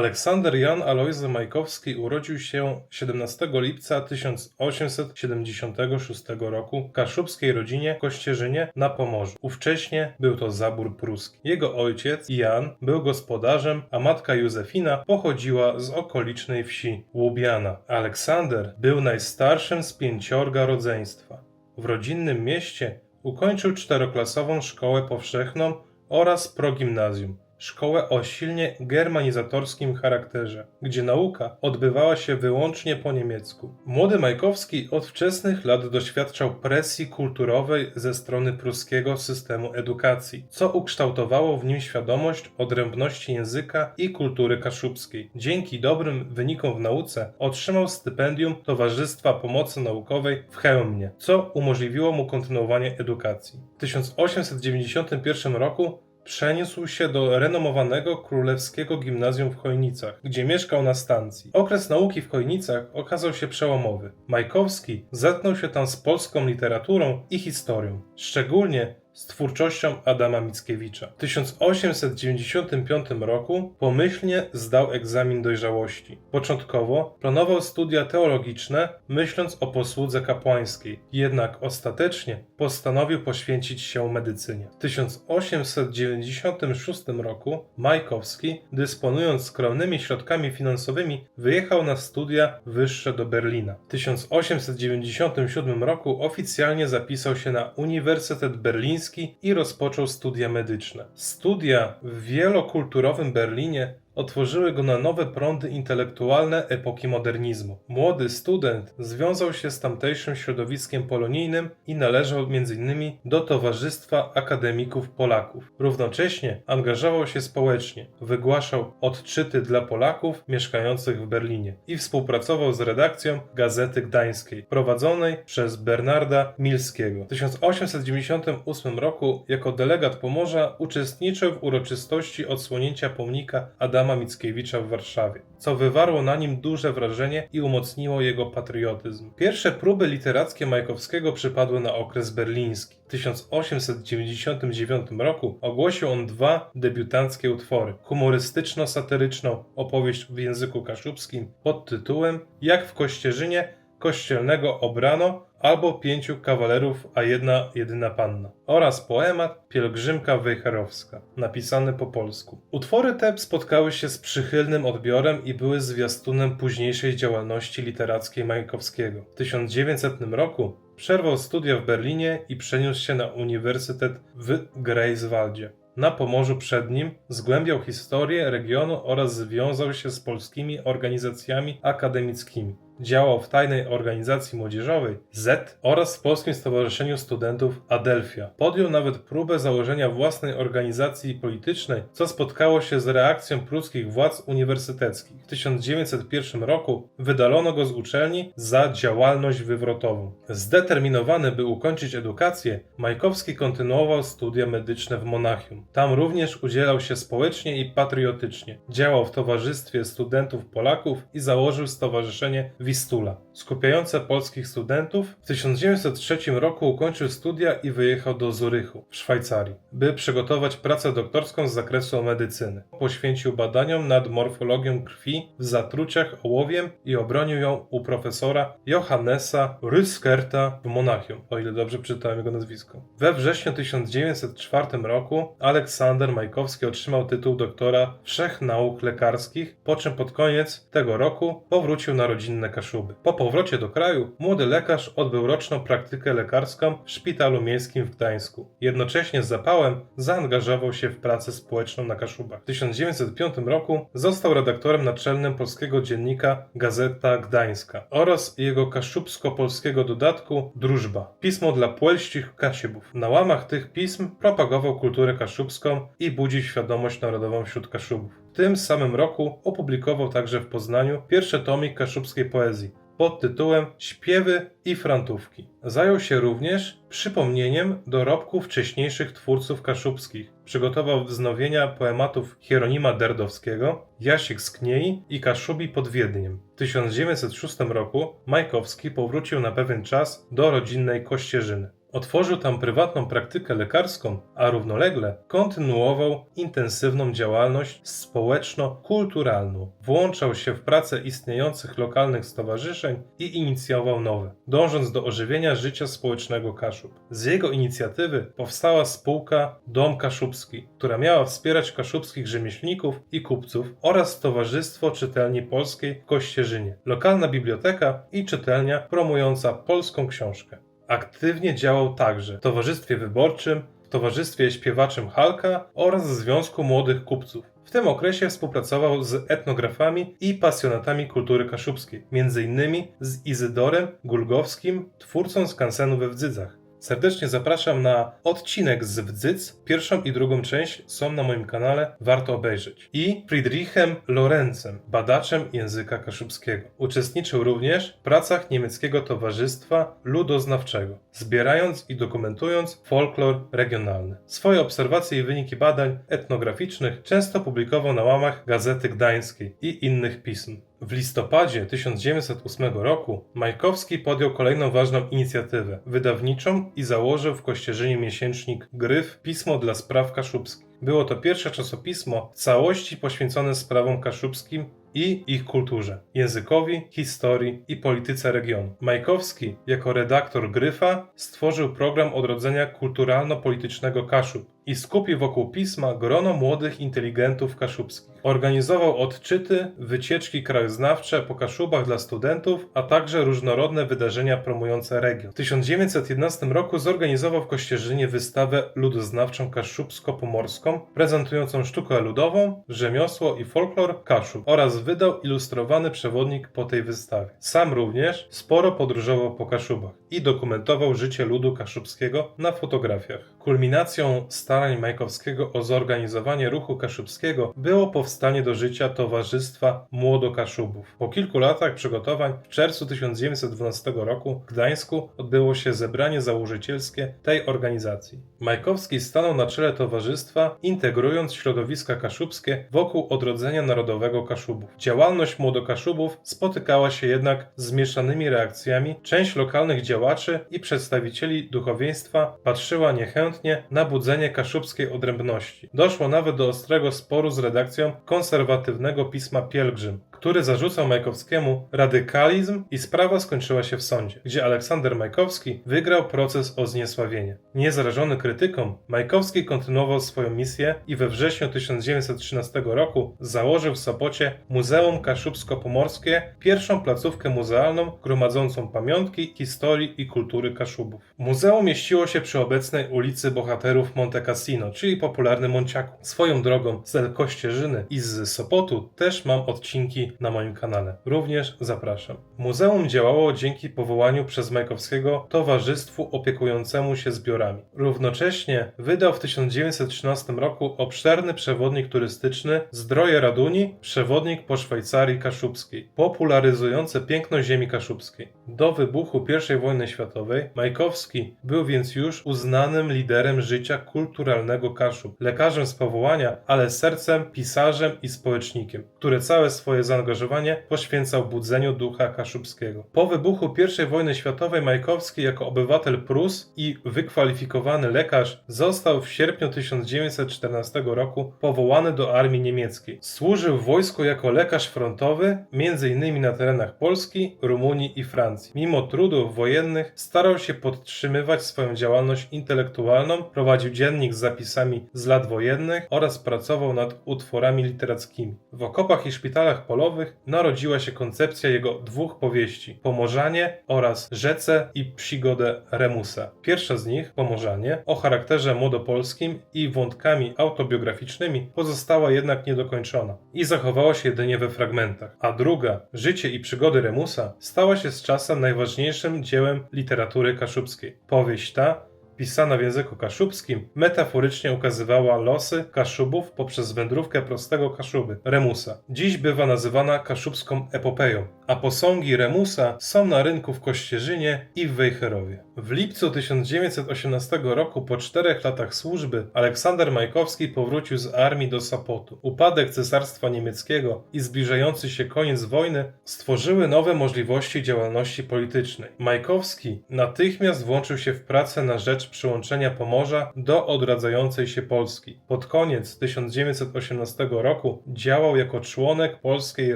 Aleksander Jan Alojzy Majkowski urodził się 17 lipca 1876 roku w kaszubskiej rodzinie w Kościerzynie na Pomorzu. Ówcześnie był to zabór pruski. Jego ojciec Jan był gospodarzem, a matka Józefina pochodziła z okolicznej wsi Łubiana. Aleksander był najstarszym z 5 rodzeństwa. W rodzinnym mieście ukończył 4-klasową szkołę powszechną oraz progimnazjum, szkołę o silnie germanizatorskim charakterze, gdzie nauka odbywała się wyłącznie po niemiecku. Młody Majkowski od wczesnych lat doświadczał presji kulturowej ze strony pruskiego systemu edukacji, co ukształtowało w nim świadomość odrębności języka i kultury kaszubskiej. Dzięki dobrym wynikom w nauce otrzymał stypendium Towarzystwa Pomocy Naukowej w Chełmie, co umożliwiło mu kontynuowanie edukacji. W 1891 roku przeniósł się do renomowanego Królewskiego Gimnazjum w Chojnicach, gdzie mieszkał na stacji. Okres nauki w Chojnicach okazał się przełomowy. Majkowski zetknął się tam z polską literaturą i historią, szczególnie z twórczością Adama Mickiewicza. W 1895 roku pomyślnie zdał egzamin dojrzałości. Początkowo planował studia teologiczne, myśląc o posłudze kapłańskiej, jednak ostatecznie postanowił poświęcić się medycynie. W 1896 roku Majkowski, dysponując skromnymi środkami finansowymi, wyjechał na studia wyższe do Berlina. W 1897 roku oficjalnie zapisał się na Uniwersytet Berliński i rozpoczął studia medyczne. Studia w wielokulturowym Berlinie otworzyły go na nowe prądy intelektualne epoki modernizmu. Młody student związał się z tamtejszym środowiskiem polonijnym i należał m.in. do Towarzystwa Akademików Polaków. Równocześnie angażował się społecznie, wygłaszał odczyty dla Polaków mieszkających w Berlinie i współpracował z redakcją Gazety Gdańskiej, prowadzonej przez Bernarda Milskiego. W 1898 roku jako delegat Pomorza uczestniczył w uroczystości odsłonięcia pomnika Adama Mickiewicza w Warszawie, co wywarło na nim duże wrażenie i umocniło jego patriotyzm. Pierwsze próby literackie Majkowskiego przypadły na okres berliński. W 1899 roku ogłosił on 2 debiutanckie utwory: humorystyczno-satyryczną opowieść w języku kaszubskim pod tytułem Jak w Kościerzynie kościelnego obrano albo 5 kawalerów, a jedna jedyna panna, oraz poemat Pielgrzymka wejherowska, napisany po polsku. Utwory te spotkały się z przychylnym odbiorem i były zwiastunem późniejszej działalności literackiej Majkowskiego. W 1900 roku przerwał studia w Berlinie i przeniósł się na uniwersytet w Greifswaldzie. Na Pomorzu Przednim zgłębiał historię regionu oraz związał się z polskimi organizacjami akademickimi. Działał w tajnej organizacji młodzieżowej Z oraz w Polskim Stowarzyszeniu Studentów Adelphia. Podjął nawet próbę założenia własnej organizacji politycznej, co spotkało się z reakcją pruskich władz uniwersyteckich. W 1901 roku wydalono go z uczelni za działalność wywrotową. Zdeterminowany, by ukończyć edukację, Majkowski kontynuował studia medyczne w Monachium. Tam również udzielał się społecznie i patriotycznie. Działał w Towarzystwie Studentów Polaków i założył stowarzyszenie Wistula, skupiające polskich studentów. W 1903 roku ukończył studia i wyjechał do Zurychu w Szwajcarii, by przygotować pracę doktorską z zakresu medycyny. Poświęcił badaniom nad morfologią krwi w zatruciach ołowiem i obronił ją u profesora Johannesa Ryskerta w Monachium, o ile dobrze przeczytałem jego nazwisko. We wrześniu 1904 roku Aleksander Majkowski otrzymał tytuł doktora wszech nauk lekarskich, po czym pod koniec tego roku powrócił na rodzinne Kaszuby. Po powrocie do kraju młody lekarz odbył roczną praktykę lekarską w szpitalu miejskim w Gdańsku. Jednocześnie z zapałem zaangażował się w pracę społeczną na Kaszubach. W 1905 roku został redaktorem naczelnym polskiego dziennika Gazeta Gdańska oraz jego kaszubsko-polskiego dodatku Drużba, pismo dla płelścich Kasiebów. Na łamach tych pism propagował kulturę kaszubską i budził świadomość narodową wśród Kaszubów. W tym samym roku opublikował także w Poznaniu pierwszy tomik kaszubskiej poezji pod tytułem Śpiewy i frantówki. Zajął się również przypomnieniem dorobków wcześniejszych twórców kaszubskich. Przygotował wznowienia poematów Hieronima Derdowskiego, Jasik z Kniei i Kaszubi pod Wiedniem. W 1906 roku Majkowski powrócił na pewien czas do rodzinnej Kościerzyny. Otworzył tam prywatną praktykę lekarską, a równolegle kontynuował intensywną działalność społeczno-kulturalną. Włączał się w pracę istniejących lokalnych stowarzyszeń i inicjował nowe, dążąc do ożywienia życia społecznego Kaszub. Z jego inicjatywy powstała spółka Dom Kaszubski, która miała wspierać kaszubskich rzemieślników i kupców, oraz Towarzystwo Czytelni Polskiej w Kościerzynie, lokalna biblioteka i czytelnia promująca polską książkę. Aktywnie działał także w Towarzystwie Wyborczym, w Towarzystwie Śpiewaczym Halka oraz w Związku Młodych Kupców. W tym okresie współpracował z etnografami i pasjonatami kultury kaszubskiej, m.in. z Izydorem Gulgowskim, twórcą skansenu we Wdzydzach. Serdecznie zapraszam na odcinek z Wdzyc. Pierwszą i drugą część są na moim kanale, warto obejrzeć. I Friedrichem Lorenzem, badaczem języka kaszubskiego. Uczestniczył również w pracach niemieckiego Towarzystwa Ludoznawczego, zbierając i dokumentując folklor regionalny. Swoje obserwacje i wyniki badań etnograficznych często publikował na łamach Gazety Gdańskiej i innych pism. W listopadzie 1908 roku Majkowski podjął kolejną ważną inicjatywę wydawniczą i założył w Kościerzynie miesięcznik Gryf – Pismo dla spraw kaszubskich. Było to pierwsze czasopismo w całości poświęcone sprawom kaszubskim i ich kulturze, językowi, historii i polityce regionu. Majkowski jako redaktor Gryfa stworzył program odrodzenia kulturalno-politycznego Kaszub i skupił wokół pisma grono młodych inteligentów kaszubskich. Organizował odczyty, wycieczki krajoznawcze po Kaszubach dla studentów, a także różnorodne wydarzenia promujące region. W 1911 roku zorganizował w Kościerzynie wystawę ludoznawczą kaszubsko-pomorską, prezentującą sztukę ludową, rzemiosło i folklor Kaszub, oraz wydał ilustrowany przewodnik po tej wystawie. Sam również sporo podróżował po Kaszubach i dokumentował życie ludu kaszubskiego na fotografiach. Kulminacją starań Majkowskiego o zorganizowanie ruchu kaszubskiego było powstanie do życia Towarzystwa Młodokaszubów. Po kilku latach przygotowań w czerwcu 1912 roku w Gdańsku odbyło się zebranie założycielskie tej organizacji. Majkowski stanął na czele towarzystwa, integrując środowiska kaszubskie wokół odrodzenia narodowego Kaszubów. Działalność Młodokaszubów spotykała się jednak z mieszanymi reakcjami. Część lokalnych działaczy i przedstawicieli duchowieństwa patrzyła niechętnie na budzenie kaszubskiej odrębności. Doszło nawet do ostrego sporu z redakcją konserwatywnego pisma Pielgrzym, który zarzucał Majkowskiemu radykalizm, i sprawa skończyła się w sądzie, gdzie Aleksander Majkowski wygrał proces o zniesławienie. Niezrażony krytyką, Majkowski kontynuował swoją misję i we wrześniu 1913 roku założył w Sopocie Muzeum Kaszubsko-Pomorskie, pierwszą placówkę muzealną gromadzącą pamiątki historii i kultury Kaszubów. Muzeum mieściło się przy obecnej ulicy Bohaterów Monte Cassino, czyli popularnym Monciaku. Swoją drogą z Kościerzyny i z Sopotu też mam odcinki na moim kanale. Również zapraszam. Muzeum działało dzięki powołaniu przez Majkowskiego towarzystwu opiekującemu się zbiorami. Równocześnie wydał w 1913 roku obszerny przewodnik turystyczny Zdroje Raduni, przewodnik po Szwajcarii Kaszubskiej, popularyzujący piękno ziemi kaszubskiej. Do wybuchu I wojny światowej Majkowski był więc już uznanym liderem życia kulturalnego Kaszub, lekarzem z powołania, ale sercem pisarzem i społecznikiem, który całe swoje zaangażowanie poświęcał budzeniu ducha kaszubskiego. Po wybuchu I wojny światowej Majkowski jako obywatel Prus i wykwalifikowany lekarz został w sierpniu 1914 roku powołany do armii niemieckiej. Służył w wojsku jako lekarz frontowy, m.in. na terenach Polski, Rumunii i Francji. Mimo trudów wojennych starał się podtrzymywać swoją działalność intelektualną, prowadził dziennik z zapisami z lat wojennych oraz pracował nad utworami literackimi. W okopach i szpitalach polowych narodziła się koncepcja jego dwóch powieści: Pomorzanie oraz Rzece i przygodę Remusa. Pierwsza z nich, Pomorzanie, o charakterze młodopolskim i wątkami autobiograficznymi, pozostała jednak niedokończona i zachowała się jedynie we fragmentach, a druga, Życie i przygody Remusa, stała się z czasem najważniejszym dziełem literatury kaszubskiej. Powieść ta pisana w języku kaszubskim, metaforycznie ukazywała losy Kaszubów poprzez wędrówkę prostego Kaszuby, Remusa. Dziś bywa nazywana kaszubską epopeją, a posągi Remusa są na rynku w Kościerzynie i w Wejherowie. W lipcu 1918 roku, po 4 latach służby, Aleksander Majkowski powrócił z armii do Sopotu. Upadek Cesarstwa Niemieckiego i zbliżający się koniec wojny stworzyły nowe możliwości działalności politycznej. Majkowski natychmiast włączył się w pracę na rzecz przyłączenia Pomorza do odradzającej się Polski. Pod koniec 1918 roku działał jako członek Polskiej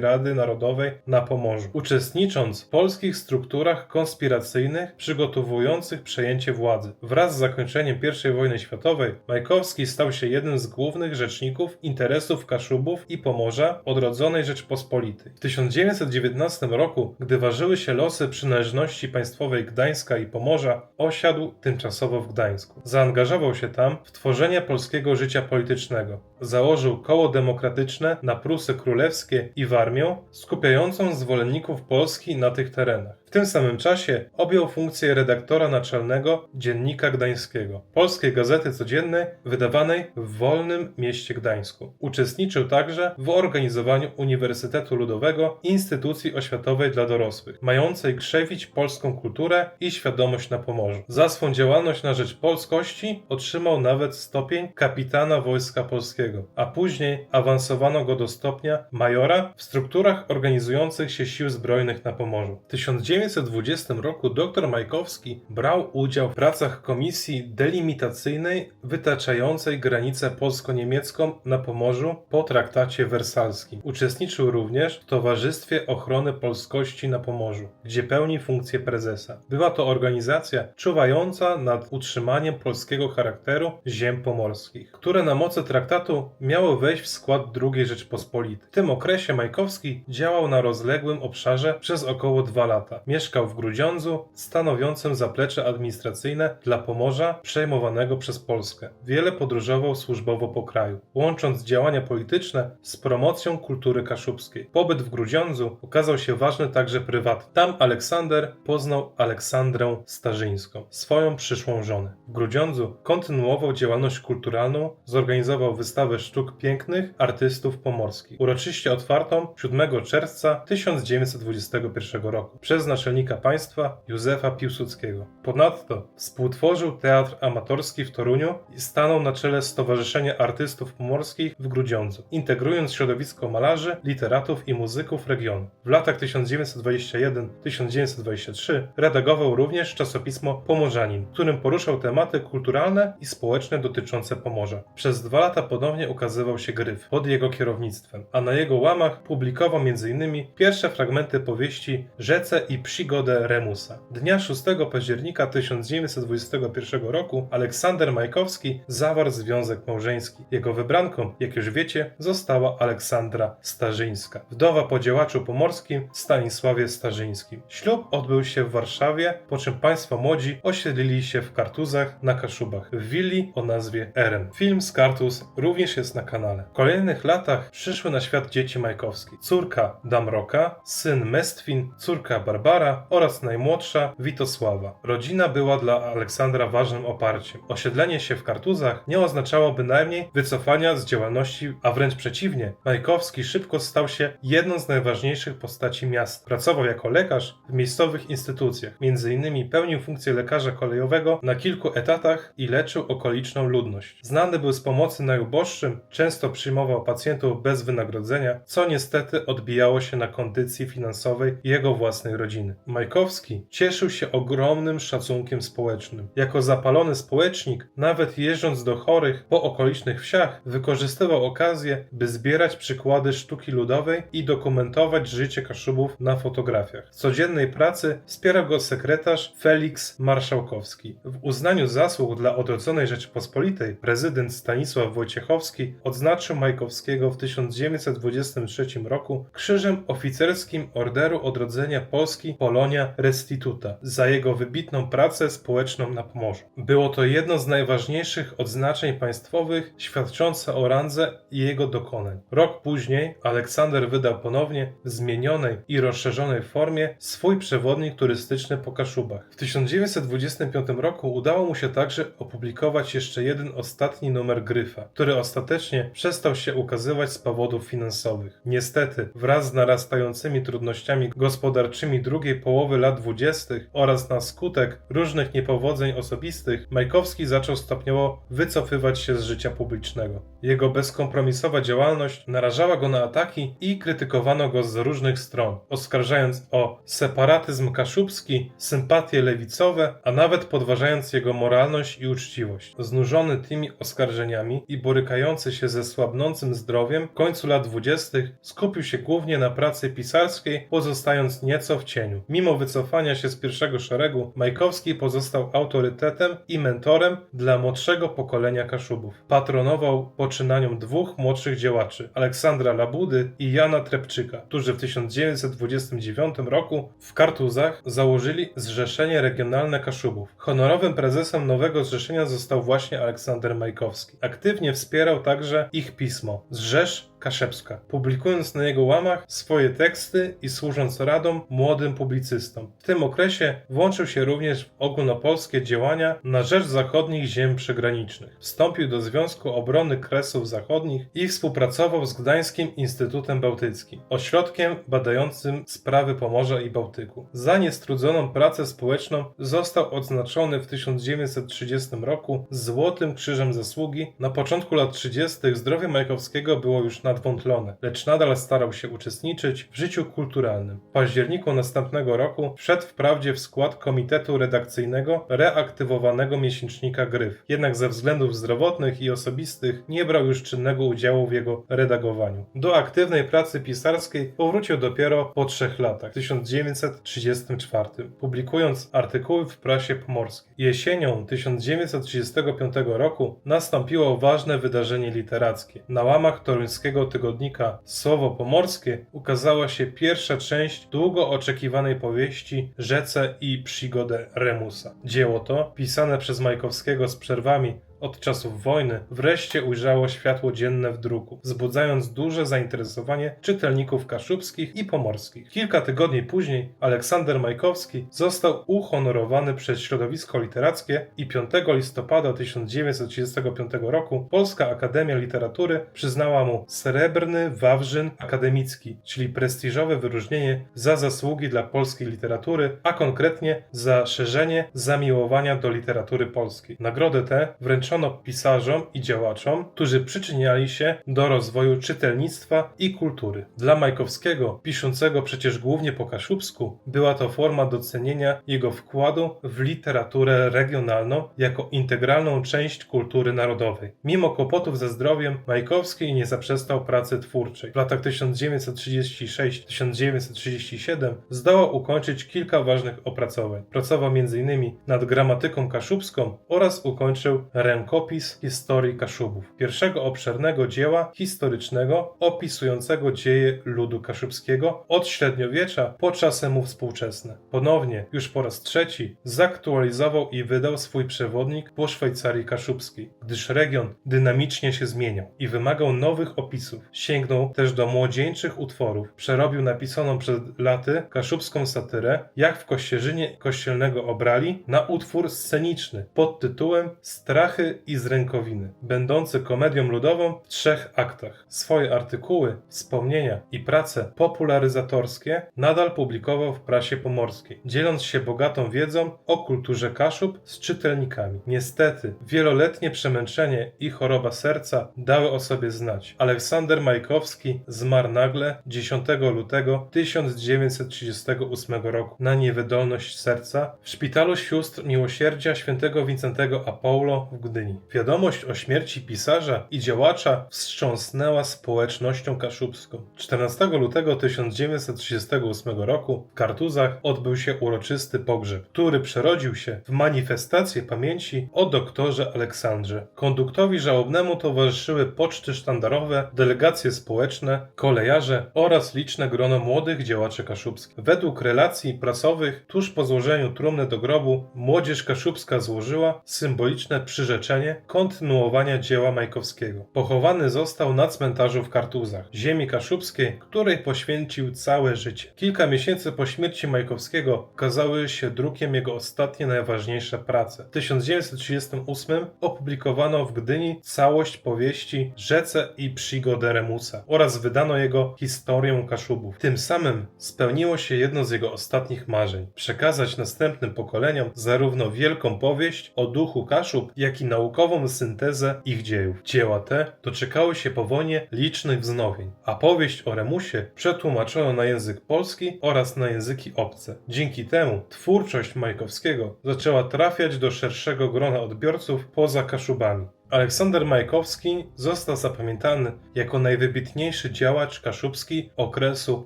Rady Narodowej na Pomorzu, uczestnicząc w polskich strukturach konspiracyjnych przygotowujących przejęcie władzy. Wraz z zakończeniem I wojny światowej Majkowski stał się jednym z głównych rzeczników interesów Kaszubów i Pomorza odrodzonej Rzeczpospolitej. W 1919 roku, gdy ważyły się losy przynależności państwowej Gdańska i Pomorza, osiadł tymczasowo w Gdańsku. Zaangażował się tam w tworzenie polskiego życia politycznego. Założył koło demokratyczne na Prusy Królewskie i Warmię, skupiającą zwolenników Polski na tych terenach. W tym samym czasie objął funkcję redaktora naczelnego Dziennika Gdańskiego, polskiej gazety codziennej wydawanej w wolnym mieście Gdańsku. Uczestniczył także w organizowaniu Uniwersytetu Ludowego i instytucji oświatowej dla dorosłych, mającej krzewić polską kulturę i świadomość na Pomorzu. Za swą działalność na rzecz polskości otrzymał nawet stopień kapitana Wojska Polskiego, a później awansowano go do stopnia majora w strukturach organizujących się sił zbrojnych na Pomorzu. W 1920 roku dr Majkowski brał udział w pracach komisji delimitacyjnej wytaczającej granicę polsko-niemiecką na Pomorzu po traktacie wersalskim. Uczestniczył również w Towarzystwie Ochrony Polskości na Pomorzu, gdzie pełni funkcję prezesa. Była to organizacja czuwająca nad utrzymaniem polskiego charakteru ziem pomorskich, które na mocy traktatu miały wejść w skład II Rzeczpospolitej. W tym okresie Majkowski działał na rozległym obszarze przez około 2 lata. Mieszkał w Grudziądzu, stanowiącym zaplecze administracyjne dla Pomorza przejmowanego przez Polskę. Wiele podróżował służbowo po kraju, łącząc działania polityczne z promocją kultury kaszubskiej. Pobyt w Grudziądzu okazał się ważny także prywatnie. Tam Aleksander poznał Aleksandrę Starzyńską, swoją przyszłą żonę. W Grudziądzu kontynuował działalność kulturalną, zorganizował wystawę sztuk pięknych artystów pomorskich, uroczyście otwartą 7 czerwca 1921 roku przez naczelnika państwa Józefa Piłsudskiego. Ponadto współtworzył teatr amatorski w Toruniu i stanął na czele Stowarzyszenia Artystów Pomorskich w Grudziądzu, integrując środowisko malarzy, literatów i muzyków regionu. W latach 1921-1923 redagował również czasopismo Pomorzanin, w którym poruszał tematy kulturalne i społeczne dotyczące Pomorza. Przez 2 lata ponownie ukazywał się Gryf pod jego kierownictwem, a na jego łamach publikował m.in. pierwsze fragmenty powieści Rzece i przygodę Remusa. Dnia 6 października 1921 roku Aleksander Majkowski zawarł związek małżeński. Jego wybranką, jak już wiecie, została Aleksandra Starzyńska, wdowa po działaczu pomorskim Stanisławie Starzyńskim. Ślub odbył się w Warszawie, po czym państwo młodzi osiedlili się w Kartuzach na Kaszubach, w willi o nazwie Eren. Film z Kartuz również jest na kanale. W kolejnych latach przyszły na świat dzieci Majkowskich. Córka Damroka, syn Mestwin, córka Barbara oraz najmłodsza Witosława. Rodzina była dla Aleksandra ważnym oparciem. Osiedlenie się w Kartuzach nie oznaczało bynajmniej wycofania z działalności, a wręcz przeciwnie. Majkowski szybko stał się jedną z najważniejszych postaci miasta. Pracował jako lekarz w miejscowych instytucjach. M.in. pełnił funkcję lekarza kolejowego na kilku etatach i leczył okoliczną ludność. Znany był z pomocy najuboższym, często przyjmował pacjentów bez wynagrodzenia, co niestety odbijało się na kondycji finansowej jego własnej rodziny. Majkowski cieszył się ogromnym szacunkiem społecznym. Jako zapalony społecznik, nawet jeżdżąc do chorych po okolicznych wsiach, wykorzystywał okazję, by zbierać przykłady sztuki ludowej i dokumentować życie Kaszubów na fotografiach. W codziennej pracy wspierał go sekretarz Feliks Marszałkowski. W uznaniu zasług dla odrodzonej Rzeczypospolitej prezydent Stanisław Wojciechowski Majkowski odznaczył Majkowskiego w 1923 roku Krzyżem Oficerskim Orderu Odrodzenia Polski Polonia Restituta za jego wybitną pracę społeczną na Pomorzu. Było to jedno z najważniejszych odznaczeń państwowych świadczące o randze i jego dokonań. Rok później Aleksander wydał ponownie w zmienionej i rozszerzonej formie swój przewodnik turystyczny po Kaszubach. W 1925 roku udało mu się także opublikować jeszcze jeden ostatni numer Gryfa, który ostatecznie przestał się ukazywać z powodów finansowych. Niestety, wraz z narastającymi trudnościami gospodarczymi drugiej połowy lat 20. oraz na skutek różnych niepowodzeń osobistych, Majkowski zaczął stopniowo wycofywać się z życia publicznego. Jego bezkompromisowa działalność narażała go na ataki i krytykowano go z różnych stron, oskarżając o separatyzm kaszubski, sympatie lewicowe, a nawet podważając jego moralność i uczciwość. Znużony tymi oskarżeniami i borykający się ze słabnącym zdrowiem, w końcu lat 20. skupił się głównie na pracy pisarskiej, pozostając nieco w cieniu. Mimo wycofania się z pierwszego szeregu, Majkowski pozostał autorytetem i mentorem dla młodszego pokolenia Kaszubów. Patronował poczynaniom dwóch młodszych działaczy, Aleksandra Labudy i Jana Trepczyka, którzy w 1929 roku w Kartuzach założyli Zrzeszenie Regionalne Kaszubów. Honorowym prezesem nowego zrzeszenia został właśnie Aleksander Majkowski. Aktywnie wspierał także ich pismo Zrzesz Kaszebska, publikując na jego łamach swoje teksty i służąc radą młodym publicystom. W tym okresie włączył się również w ogólnopolskie działania na rzecz zachodnich ziem przygranicznych. Wstąpił do Związku Obrony Kresów Zachodnich i współpracował z Gdańskim Instytutem Bałtyckim, ośrodkiem badającym sprawy Pomorza i Bałtyku. Za niestrudzoną pracę społeczną został odznaczony w 1930 roku Złotym Krzyżem Zasługi. Na początku lat 30. zdrowie Majkowskiego było już nadwątlone, lecz nadal starał się uczestniczyć w życiu kulturalnym. W październiku następnego roku wszedł wprawdzie w skład komitetu redakcyjnego reaktywowanego miesięcznika Gryf, jednak ze względów zdrowotnych i osobistych nie brał już czynnego udziału w jego redagowaniu. Do aktywnej pracy pisarskiej powrócił dopiero po 3 latach, w 1934, publikując artykuły w prasie pomorskiej. Jesienią 1935 roku nastąpiło ważne wydarzenie literackie. Na łamach toruńskiego tygodnika Słowo Pomorskie ukazała się pierwsza część długo oczekiwanej powieści Rzece i przygodę Remusa. Dzieło to, pisane przez Majkowskiego z przerwami od czasów wojny, wreszcie ujrzało światło dzienne w druku, wzbudzając duże zainteresowanie czytelników kaszubskich i pomorskich. Kilka tygodni później Aleksander Majkowski został uhonorowany przez środowisko literackie i 5 listopada 1935 roku Polska Akademia Literatury przyznała mu Srebrny Wawrzyn Akademicki, czyli prestiżowe wyróżnienie za zasługi dla polskiej literatury, a konkretnie za szerzenie zamiłowania do literatury polskiej. Nagrodę tę wręczono pisarzom i działaczom, którzy przyczyniali się do rozwoju czytelnictwa i kultury. Dla Majkowskiego, piszącego przecież głównie po kaszubsku, była to forma docenienia jego wkładu w literaturę regionalną jako integralną część kultury narodowej. Mimo kłopotów ze zdrowiem, Majkowski nie zaprzestał pracy twórczej. W latach 1936-1937 zdołał ukończyć kilka ważnych opracowań. Pracował m.in. nad gramatyką kaszubską oraz ukończył rękopis historii Kaszubów, pierwszego obszernego dzieła historycznego opisującego dzieje ludu kaszubskiego od średniowiecza po czasy mu współczesne. Ponownie, już po raz trzeci, zaktualizował i wydał swój przewodnik po Szwajcarii Kaszubskiej, gdyż region dynamicznie się zmieniał i wymagał nowych opisów. Sięgnął też do młodzieńczych utworów, przerobił napisaną przed laty kaszubską satyrę, jak w Kościerzynie Kościelnego obrali, na utwór sceniczny pod tytułem Strachy i Zrękowiny, będący komedią ludową w 3 aktach. Swoje artykuły, wspomnienia i prace popularyzatorskie nadal publikował w prasie pomorskiej, dzieląc się bogatą wiedzą o kulturze Kaszub z czytelnikami. Niestety, wieloletnie przemęczenie i choroba serca dały o sobie znać. Aleksander Majkowski zmarł nagle 10 lutego 1938 roku na niewydolność serca w szpitalu sióstr Miłosierdzia Świętego Wincentego Apollo w Gdyni. Gdyni. Wiadomość o śmierci pisarza i działacza wstrząsnęła społecznością kaszubską. 14 lutego 1938 roku w Kartuzach odbył się uroczysty pogrzeb, który przerodził się w manifestację pamięci o doktorze Aleksandrze. Konduktowi żałobnemu towarzyszyły poczty sztandarowe, delegacje społeczne, kolejarze oraz liczne grono młodych działaczy kaszubskich. Według relacji prasowych, tuż po złożeniu trumny do grobu, młodzież kaszubska złożyła symboliczne przyrzeczenie kontynuowania dzieła Majkowskiego. Pochowany został na cmentarzu w Kartuzach, ziemi kaszubskiej, której poświęcił całe życie. Kilka miesięcy po śmierci Majkowskiego ukazały się drukiem jego ostatnie najważniejsze prace. W 1938 opublikowano w Gdyni całość powieści Rzece i Przygody Remusa oraz wydano jego Historię Kaszubów. Tym samym spełniło się jedno z jego ostatnich marzeń: przekazać następnym pokoleniom zarówno wielką powieść o duchu Kaszub, jak i naukową syntezę ich dziejów. Dzieła te doczekały się po wojnie licznych wznowień, a powieść o Remusie przetłumaczono na język polski oraz na języki obce. Dzięki temu twórczość Majkowskiego zaczęła trafiać do szerszego grona odbiorców poza Kaszubami. Aleksander Majkowski został zapamiętany jako najwybitniejszy działacz kaszubski okresu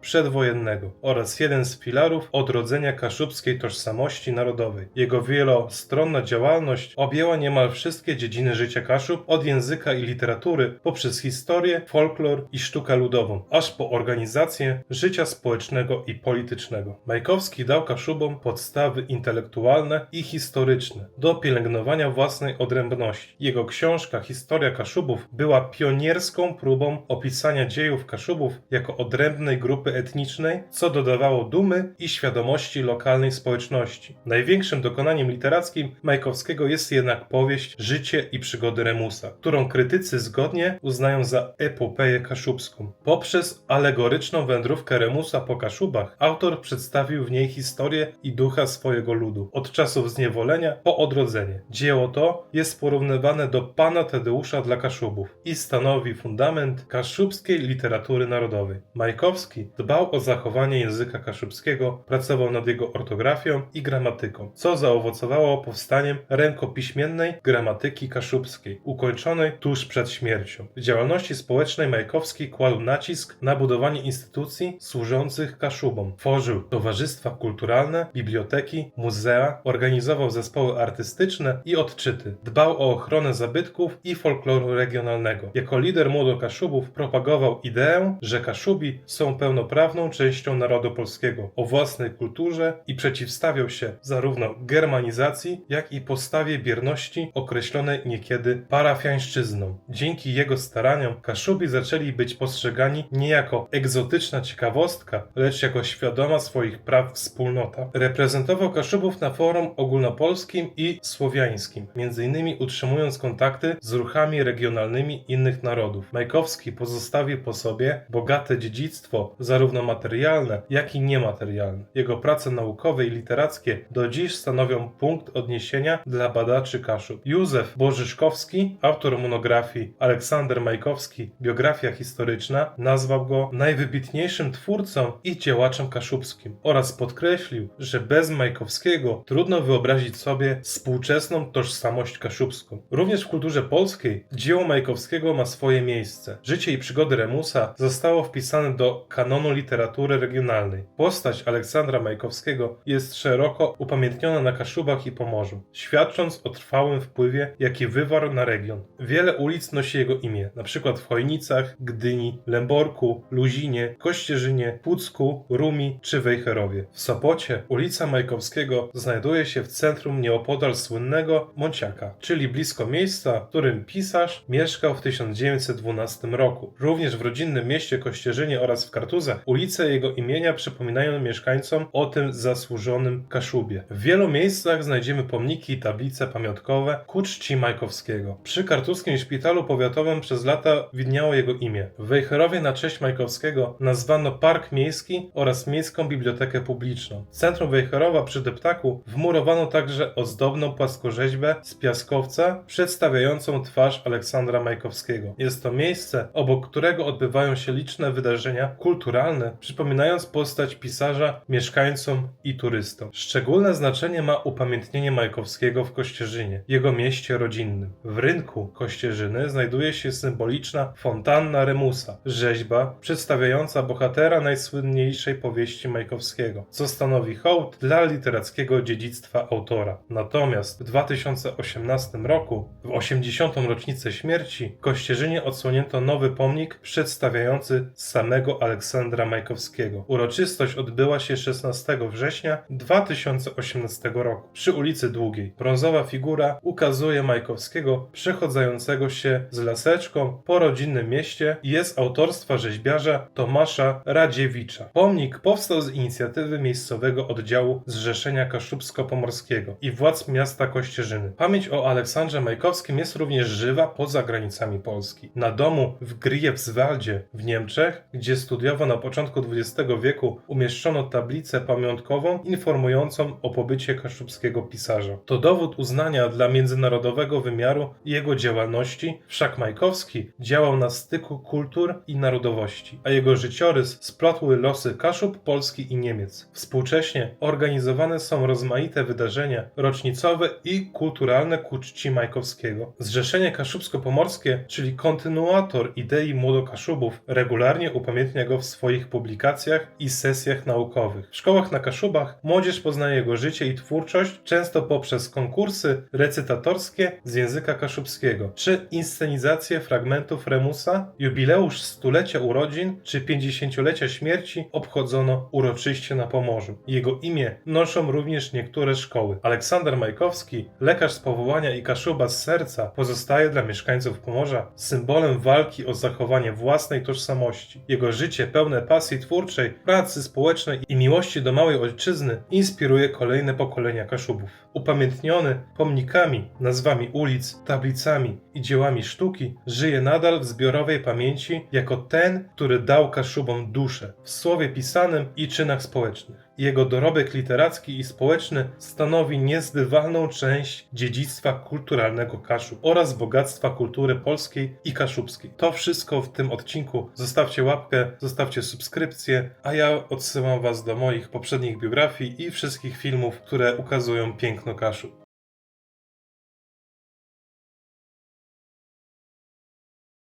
przedwojennego oraz jeden z filarów odrodzenia kaszubskiej tożsamości narodowej. Jego wielostronna działalność objęła niemal wszystkie dziedziny życia Kaszub, od języka i literatury poprzez historię, folklor i sztukę ludową, aż po organizację życia społecznego i politycznego. Majkowski dał Kaszubom podstawy intelektualne i historyczne do pielęgnowania własnej odrębności. Jego książka Historia Kaszubów była pionierską próbą opisania dziejów Kaszubów jako odrębnej grupy etnicznej, co dodawało dumy i świadomości lokalnej społeczności. Największym dokonaniem literackim Majkowskiego jest jednak powieść Życie i przygody Remusa, którą krytycy zgodnie uznają za epopeję kaszubską. Poprzez alegoryczną wędrówkę Remusa po Kaszubach autor przedstawił w niej historię i ducha swojego ludu, od czasów zniewolenia po odrodzenie. Dzieło to jest porównywane do Pana Tadeusza dla Kaszubów i stanowi fundament kaszubskiej literatury narodowej. Majkowski dbał o zachowanie języka kaszubskiego, pracował nad jego ortografią i gramatyką, co zaowocowało powstaniem rękopiśmiennej gramatyki kaszubskiej, ukończonej tuż przed śmiercią. W działalności społecznej Majkowski kładł nacisk na budowanie instytucji służących Kaszubom. Tworzył towarzystwa kulturalne, biblioteki, muzea, organizował zespoły artystyczne i odczyty. Dbał o ochronę zabytków i folkloru regionalnego. Jako lider młodokaszubów propagował ideę, że Kaszubi są pełnoprawną częścią narodu polskiego o własnej kulturze i przeciwstawiał się zarówno germanizacji, jak i postawie bierności określonej niekiedy parafiańszczyzną. Dzięki jego staraniom Kaszubi zaczęli być postrzegani nie jako egzotyczna ciekawostka, lecz jako świadoma swoich praw wspólnota. Reprezentował Kaszubów na forum ogólnopolskim i słowiańskim, m.in. utrzymując kontakty z ruchami regionalnymi innych narodów. Majkowski pozostawił po sobie bogate dziedzictwo, zarówno materialne, jak i niematerialne. Jego prace naukowe i literackie do dziś stanowią punkt odniesienia dla badaczy Kaszub. Józef Bożyszkowski, autor monografii Aleksander Majkowski, biografia historyczna, nazwał go najwybitniejszym twórcą i działaczem kaszubskim oraz podkreślił, że bez Majkowskiego trudno wyobrazić sobie współczesną tożsamość kaszubską. Również w kulturze polskiej dzieło Majkowskiego ma swoje miejsce. Życie i przygody Remusa zostało wpisane do kanonu literatury regionalnej. Postać Aleksandra Majkowskiego jest szeroko upamiętniona na Kaszubach i Pomorzu, świadcząc o trwałym wpływie, jaki wywarł na region. Wiele ulic nosi jego imię, np. w Chojnicach, Gdyni, Lęborku, Luzinie, Kościerzynie, Pucku, Rumi czy Wejherowie. W Sopocie ulica Majkowskiego znajduje się w centrum nieopodal słynnego Monciaka, czyli blisko miejsca, w którym pisarz mieszkał w 1912 roku. Również w rodzinnym mieście Kościerzynie oraz w Kartuzach ulice jego imienia przypominają mieszkańcom o tym zasłużonym Kaszubie. W wielu miejscach znajdziemy pomniki i tablice pamiątkowe ku czci Majkowskiego. Przy Kartuskim Szpitalu Powiatowym przez lata widniało jego imię. W Wejherowie na cześć Majkowskiego nazwano Park Miejski oraz Miejską Bibliotekę Publiczną. W centrum Wejherowa przy Deptaku wmurowano także ozdobną płaskorzeźbę z piaskowca przedstawiającą przedstawiającą twarz Aleksandra Majkowskiego. Jest to miejsce, obok którego odbywają się liczne wydarzenia kulturalne, przypominając postać pisarza mieszkańcom i turystom. Szczególne znaczenie ma upamiętnienie Majkowskiego w Kościerzynie, jego mieście rodzinnym. W rynku Kościerzyny znajduje się symboliczna fontanna Remusa, rzeźba przedstawiająca bohatera najsłynniejszej powieści Majkowskiego, co stanowi hołd dla literackiego dziedzictwa autora. Natomiast w 2018 roku, w 80. rocznicę śmierci, w Kościerzynie odsłonięto nowy pomnik przedstawiający samego Aleksandra Majkowskiego. Uroczystość odbyła się 16 września 2018 roku przy ulicy Długiej. Brązowa figura ukazuje Majkowskiego przechodzającego się z laseczką po rodzinnym mieście i jest autorstwa rzeźbiarza Tomasza Radziewicza. Pomnik powstał z inicjatywy miejscowego oddziału Zrzeszenia Kaszubsko-Pomorskiego i władz miasta Kościerzyny. Pamięć o Aleksandrze Majkowskim jest również żywa poza granicami Polski. Na domu w Greifswaldzie w Niemczech, gdzie studiował na początku XX wieku, umieszczono tablicę pamiątkową informującą o pobycie kaszubskiego pisarza. To dowód uznania dla międzynarodowego wymiaru jego działalności, wszak Majkowski działał na styku kultur i narodowości, a jego życiorys splotły losy Kaszub, Polski i Niemiec. Współcześnie organizowane są rozmaite wydarzenia rocznicowe i kulturalne ku czci Majkowskiego. Zrzeszenie Kaszubsko-Pomorskie, czyli kontynuator idei Młodokaszubów, regularnie upamiętnia go w swoich publikacjach i sesjach naukowych. W szkołach na Kaszubach młodzież poznaje jego życie i twórczość, często poprzez konkursy recytatorskie z języka kaszubskiego, czy inscenizację fragmentów Remusa. Jubileusz stulecia urodzin czy 50-lecia śmierci obchodzono uroczyście na Pomorzu. Jego imię noszą również niektóre szkoły. Aleksander Majkowski, lekarz z powołania i Kaszuba z serca, pozostaje dla mieszkańców Pomorza symbolem walki o zachowanie własnej tożsamości. Jego życie pełne pasji twórczej, pracy społecznej i miłości do małej ojczyzny inspiruje kolejne pokolenia Kaszubów. Upamiętniony pomnikami, nazwami ulic, tablicami i dziełami sztuki, żyje nadal w zbiorowej pamięci jako ten, który dał Kaszubom duszę w słowie pisanym i czynach społecznych. Jego dorobek literacki i społeczny stanowi niezbywalną część dziedzictwa kulturalnego Kaszub oraz bogactwa kultury polskiej i kaszubskiej. To wszystko w tym odcinku. Zostawcie łapkę, zostawcie subskrypcję, a ja odsyłam Was do moich poprzednich biografii i wszystkich filmów, które ukazują piękno Kaszub.